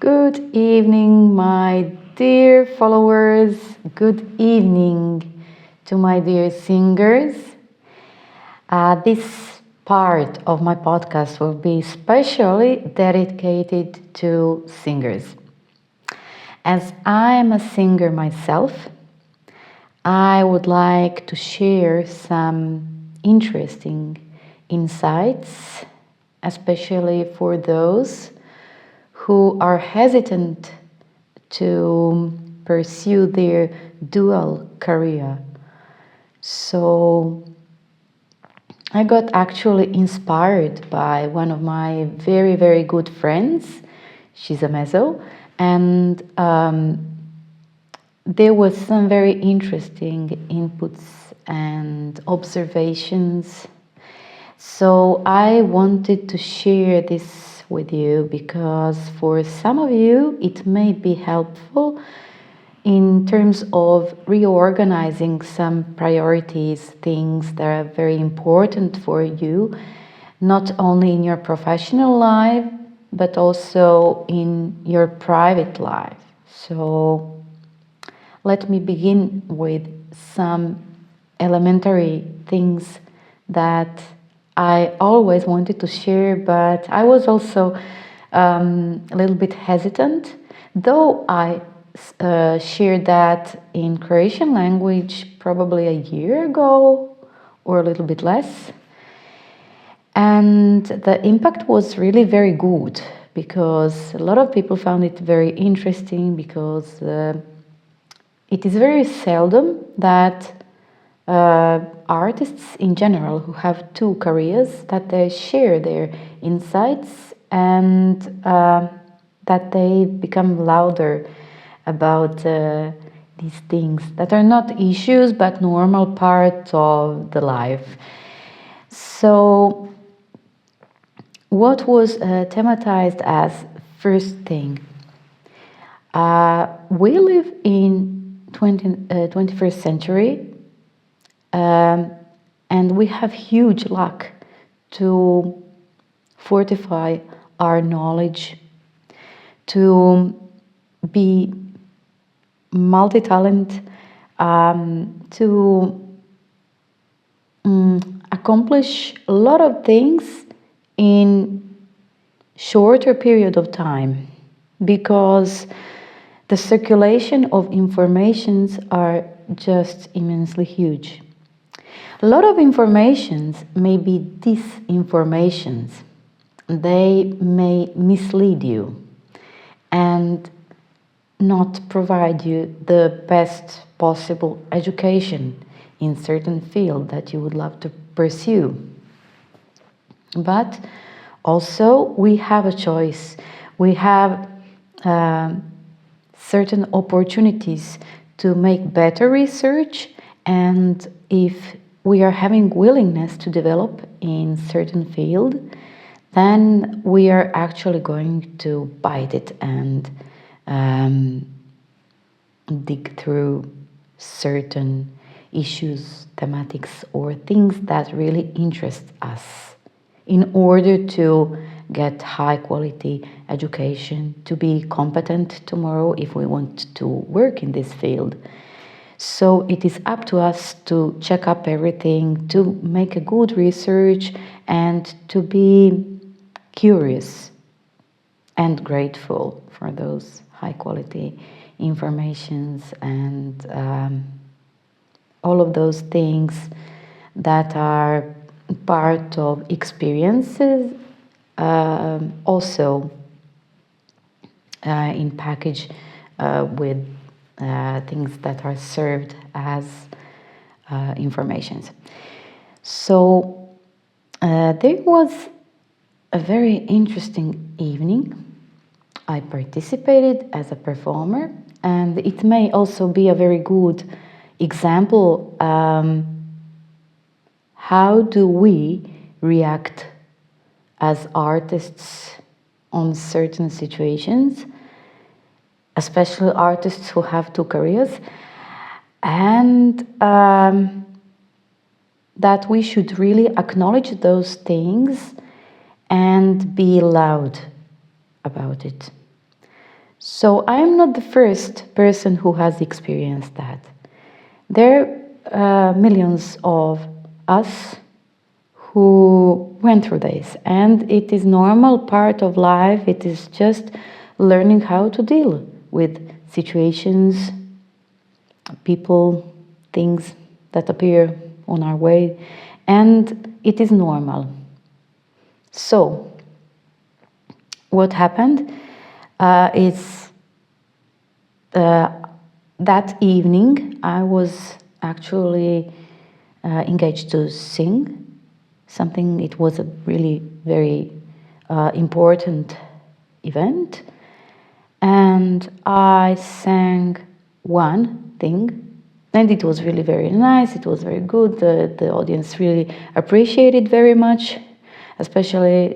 Good evening, my dear followers. Good evening to my dear singers. This part of my podcast will be specially dedicated to singers. As I am a singer myself, I would like to share some interesting insights, especially for those who are hesitant to pursue their dual career. So I got actually inspired by one of my very, very good friends. She's a mezzo, and there was some very interesting inputs and observations. So I wanted to share this with you because for some of you it may be helpful in terms of reorganizing some priorities, things that are very important for you, not only in your professional life, but also in your private life. So let me begin with some elementary things that I always wanted to share, but I was also a little bit hesitant, though I shared that in Croatian language probably a year ago or a little bit less. And the impact was really very good because a lot of people found it very interesting because it is very seldom that artists in general who have two careers that they share their insights and that they become louder about these things that are not issues but normal part of the life. So what was thematized as first thing? We live in 21st century, and we have huge luck to fortify our knowledge, to be multi-talent, to accomplish a lot of things in shorter period of time, because the circulation of informations are just immensely huge. A lot of informations may be disinformations. They may mislead you and not provide you the best possible education in certain field that you would love to pursue. But also we have a choice. We have certain opportunities to make better research, and if we are having willingness to develop in certain field, then we are actually going to bite it and dig through certain issues, thematics, or things that really interest us in order to get high quality education, to be competent tomorrow if we want to work in this field. So it is up to us to check up everything, to make a good research, and to be curious and grateful for those high quality informations and all of those things that are part of experiences, also in package with things that are served as informations. So there was a very interesting evening. I participated as a performer, and it may also be a very good example. How do we react as artists on certain situations, especially artists who have two careers, and that we should really acknowledge those things and be loud about it. So I am not the first person who has experienced that. There are millions of us who went through this, and it is normal part of life. It is just learning how to deal with situations, people, things that appear on our way, and it is normal. So what happened is that evening I was actually engaged to sing something. It was a really very important event, and I sang one thing, and it was really very nice. It was very good. The audience really appreciated very much, especially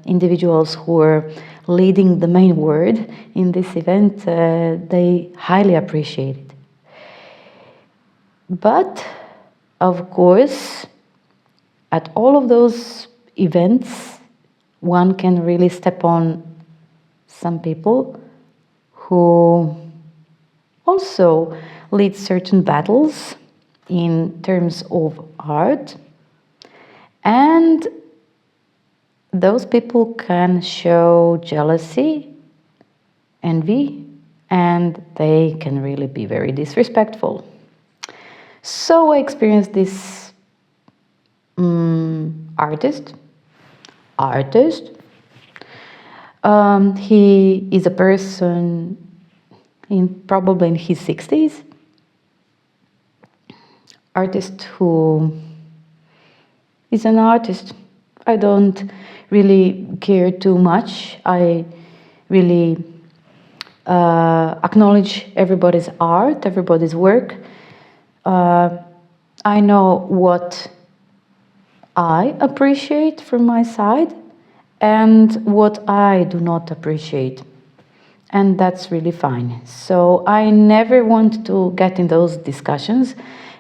individuals who were leading the main word in this event. They highly appreciated. But of course, at all of those events, one can really step on some people who also lead certain battles in terms of art, and those people can show jealousy, envy, and they can really be very disrespectful. So I experienced this artist. He is a person probably in his 60s. Artist who is an artist. I don't really care too much. I really acknowledge everybody's art, everybody's work. I know what I appreciate from my side and what I do not appreciate. And that's really fine. So I never want to get in those discussions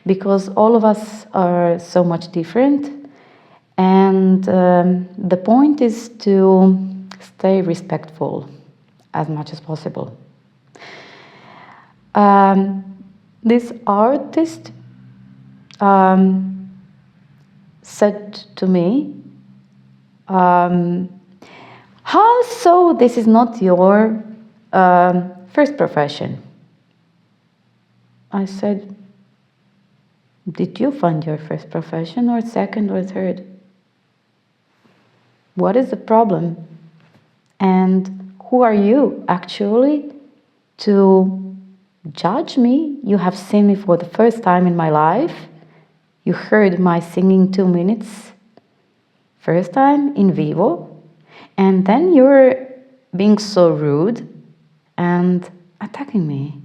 because all of us are so much different. And the point is to stay respectful as much as possible. This artist said to me, how so this is not your first profession? I said, did you find your first profession or second or third? What is the problem? And who are you actually to judge me? You have seen me for the first time in my life. You heard my singing 2 minutes, first time in vivo, and then you're being so rude and attacking me.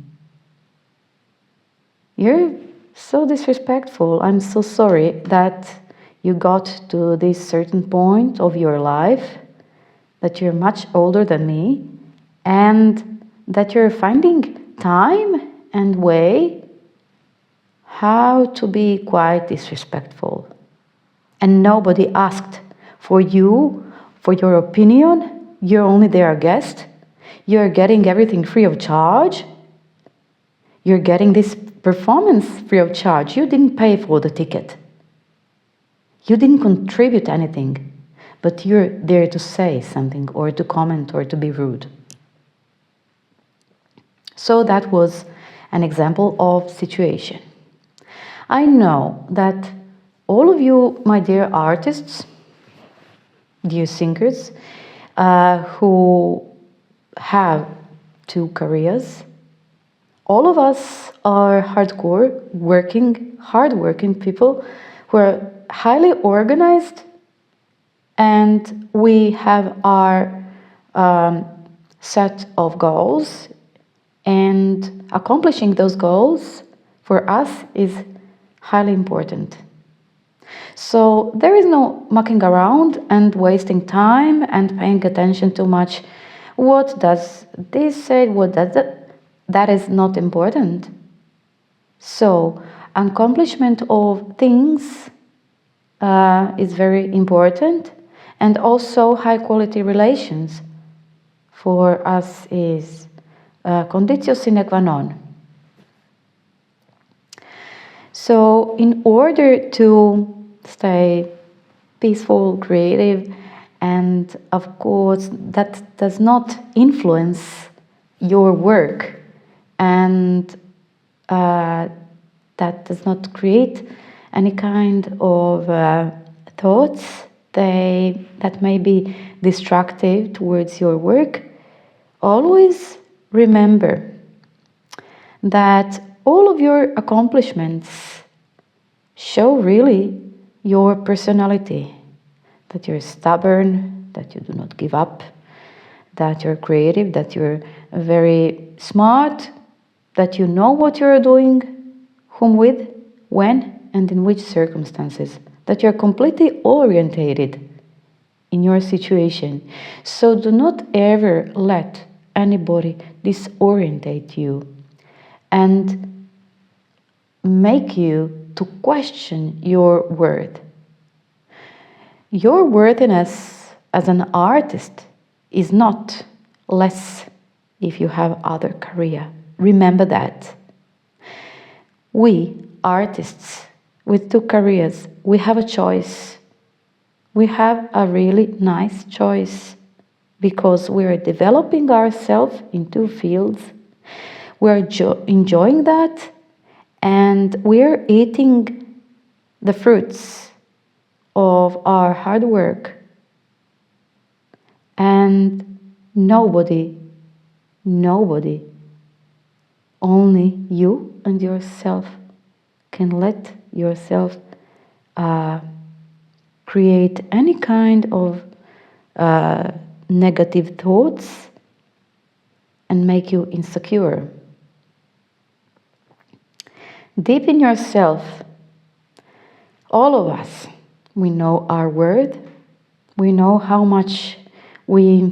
You're so disrespectful. I'm so sorry that you got to this certain point of your life, that you're much older than me, and that you're finding time and way how to be quite disrespectful. And nobody asked for you, for your opinion. You're only their guest. You're getting everything free of charge. You're getting this performance free of charge. You didn't pay for the ticket. You didn't contribute anything, but you're there to say something or to comment or to be rude. So that was an example of situation. I know that all of you, my dear artists, dear singers, who have 2 careers, all of us are hardworking people who are highly organized, and we have our set of goals, and accomplishing those goals for us is highly important. So there is no mucking around and wasting time and paying attention too much. What does this say? What does that? That is not important. So accomplishment of things is very important, and also high quality relations for us is conditio sine qua non. So in order to stay peaceful, creative, and of course that does not influence your work, and that does not create any kind of thoughts that may be destructive towards your work, always remember that all of your accomplishments show really your personality, that you're stubborn, that you do not give up, that you're creative, that you're very smart, that you know what you're doing, whom with, when, and in which circumstances, that you're completely orientated in your situation. So do not ever let anybody disorientate you and make you to question your worth. Your worthiness as an artist is not less if you have other career. Remember that. We, artists with 2 careers, we have a choice. We have a really nice choice because we are developing ourselves in 2 fields. We are enjoying that, and we are eating the fruits of our hard work. And nobody, only you and yourself can let yourself create any kind of negative thoughts and make you insecure. Deep in yourself, all of us, we know our worth, we know how much we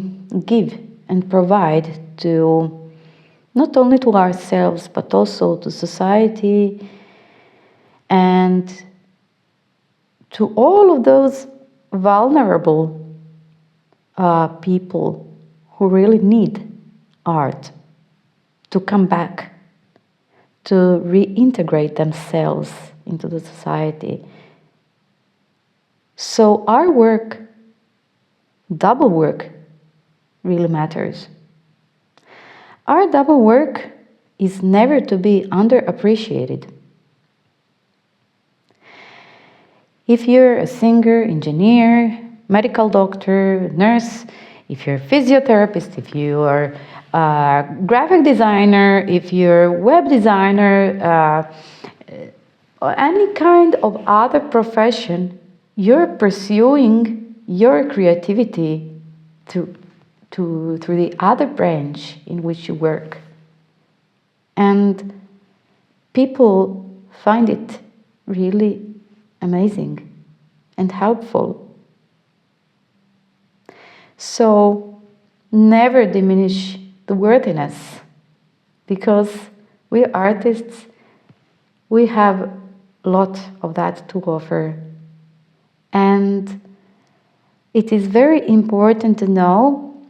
give and provide to not only to ourselves but also to society and to all of those vulnerable people who really need art to come back, to reintegrate themselves into the society. So our work, double work, really matters. Our double work is never to be underappreciated. If you're a singer, engineer, medical doctor, nurse, if you're a physiotherapist, if you are a graphic designer, if you're a web designer, or any kind of other profession, you're pursuing your creativity through the other branch in which you work. And people find it really amazing and helpful. So never diminish the worthiness, because we artists, we have a lot of that to offer. And it is very important to know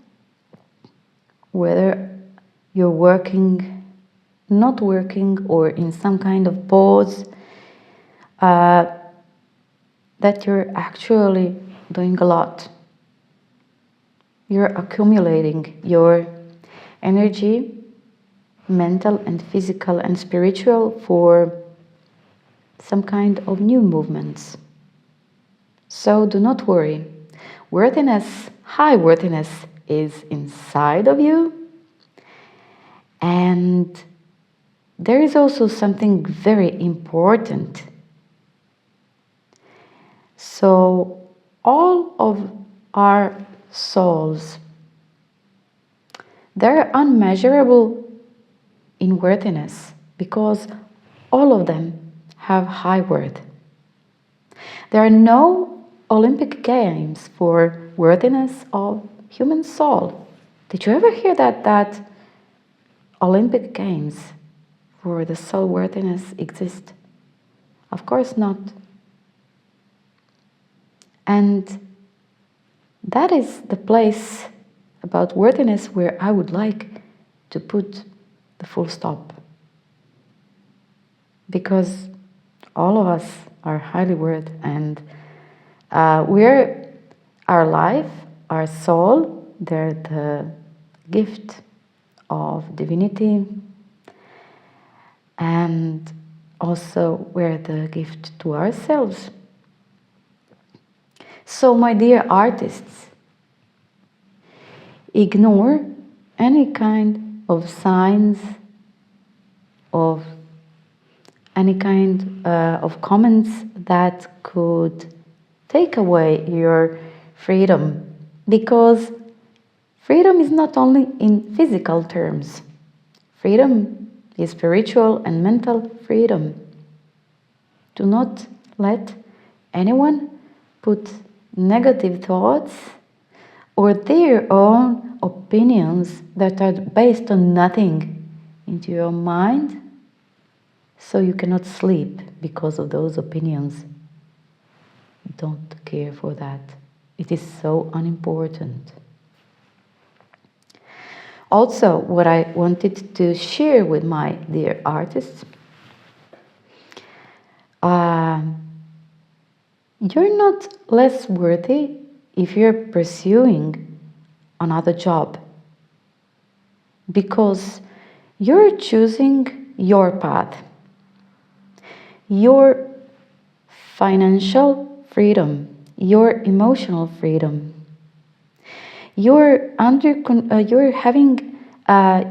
whether you're working, not working, or in some kind of pause, that you're actually doing a lot. You're accumulating your energy, mental and physical and spiritual, for some kind of new movements. So do not worry. Worthiness, high worthiness, is inside of you. And there is also something very important. So all of our souls, they're unmeasurable in worthiness, because all of them have high worth. There are no Olympic Games for worthiness of human soul. Did you ever hear that Olympic Games for the soul worthiness exist? Of course not. And that is the place about worthiness where I would like to put full stop. Because all of us are highly worth, and we're our life, our soul, they're the gift of divinity, and also we're the gift to ourselves. So, my dear artists, ignore any kind of signs, of any kind of comments that could take away your freedom, because freedom is not only in physical terms. Freedom is spiritual and mental freedom. Do not let anyone put negative thoughts or their own opinions that are based on nothing into your mind, so you cannot sleep because of those opinions. Don't care for that. It is so unimportant. Also, what I wanted to share with my dear artists, you're not less worthy if you're pursuing another job, because you're choosing your path, your financial freedom, your emotional freedom. You're having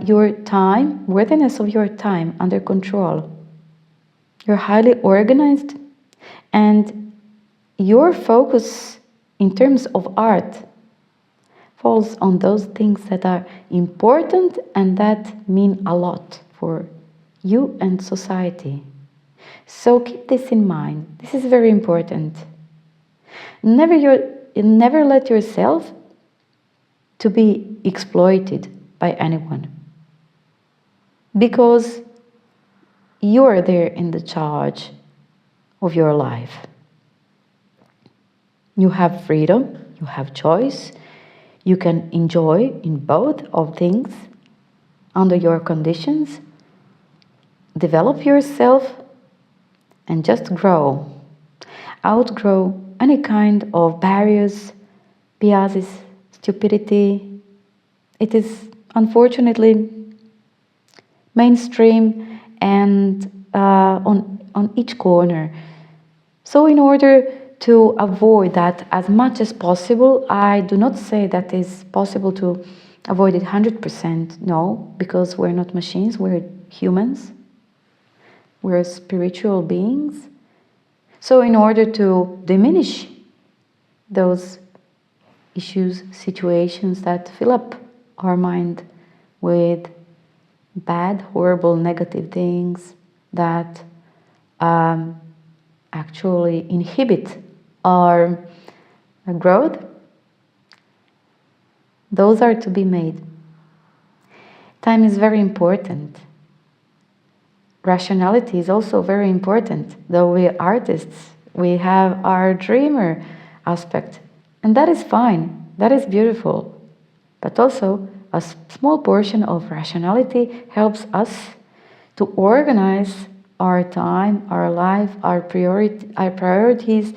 your time, worthiness of your time under control. You're highly organized, and your focus in terms of art falls on those things that are important and that mean a lot for you and society. So keep this in mind. This is very important. Never let yourself to be exploited by anyone, because you are there in the charge of your life. You have freedom, you have choice, you can enjoy in both of things under your conditions. Develop yourself and just grow. Outgrow any kind of barriers, biases, stupidity. It is unfortunately mainstream and on each corner. So in order to avoid that as much as possible, I do not say that it's possible to avoid it 100%, no, because we're not machines, we're humans, we're spiritual beings. So in order to diminish those issues, situations that fill up our mind with bad, horrible, negative things that actually inhibit our growth, those are to be made. Time is very important. Rationality is also very important. Though we're artists, we have our dreamer aspect, and that is fine, that is beautiful. But also, a small portion of rationality helps us to organize our time, our life, our priorities,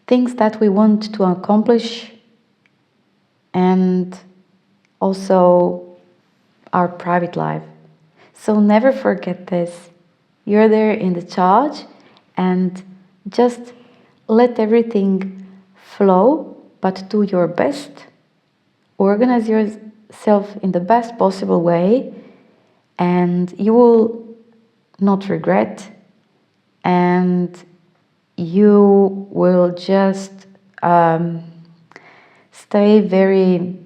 things that we want to accomplish, and also our private life. So never forget this. You're there in the charge, and just let everything flow, but do your best. Organize yourself in the best possible way, and you will not regret, and you will just stay very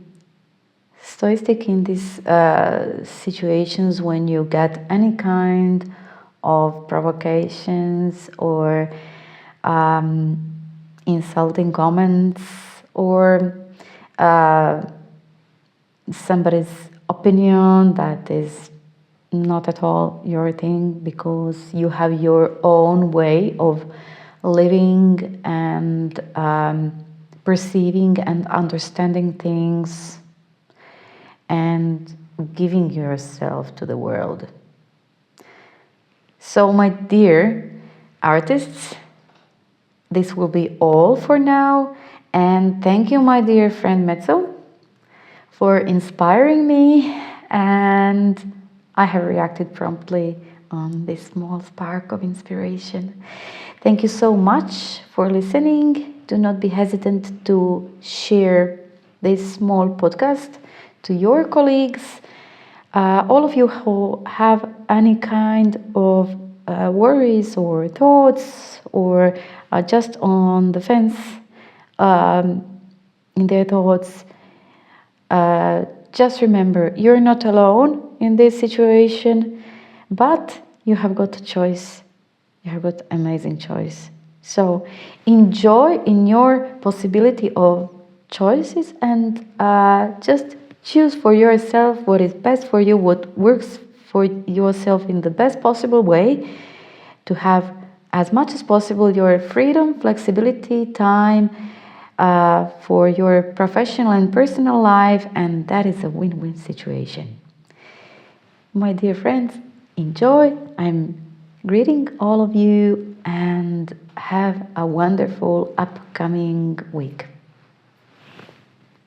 stoic in these situations when you get any kind of provocations or insulting comments or somebody's opinion that is not at all your thing, because you have your own way of living and perceiving and understanding things. and giving yourself to the world. So, my dear artists, this will be all for now. And thank you, my dear friend Mezzo, for inspiring me. And I have reacted promptly on this small spark of inspiration. Thank you so much for listening. Do not be hesitant to share this small podcast to your colleagues. All of you who have any kind of worries or thoughts, or are just on the fence in their thoughts, just remember, you're not alone in this situation, but you have got a choice. You have got amazing choice. So enjoy in your possibility of choices, and just choose for yourself what is best for you, what works for yourself in the best possible way, to have as much as possible your freedom, flexibility, time for your professional and personal life, and that is a win-win situation. My dear friends, enjoy. I'm greeting all of you, and have a wonderful upcoming week.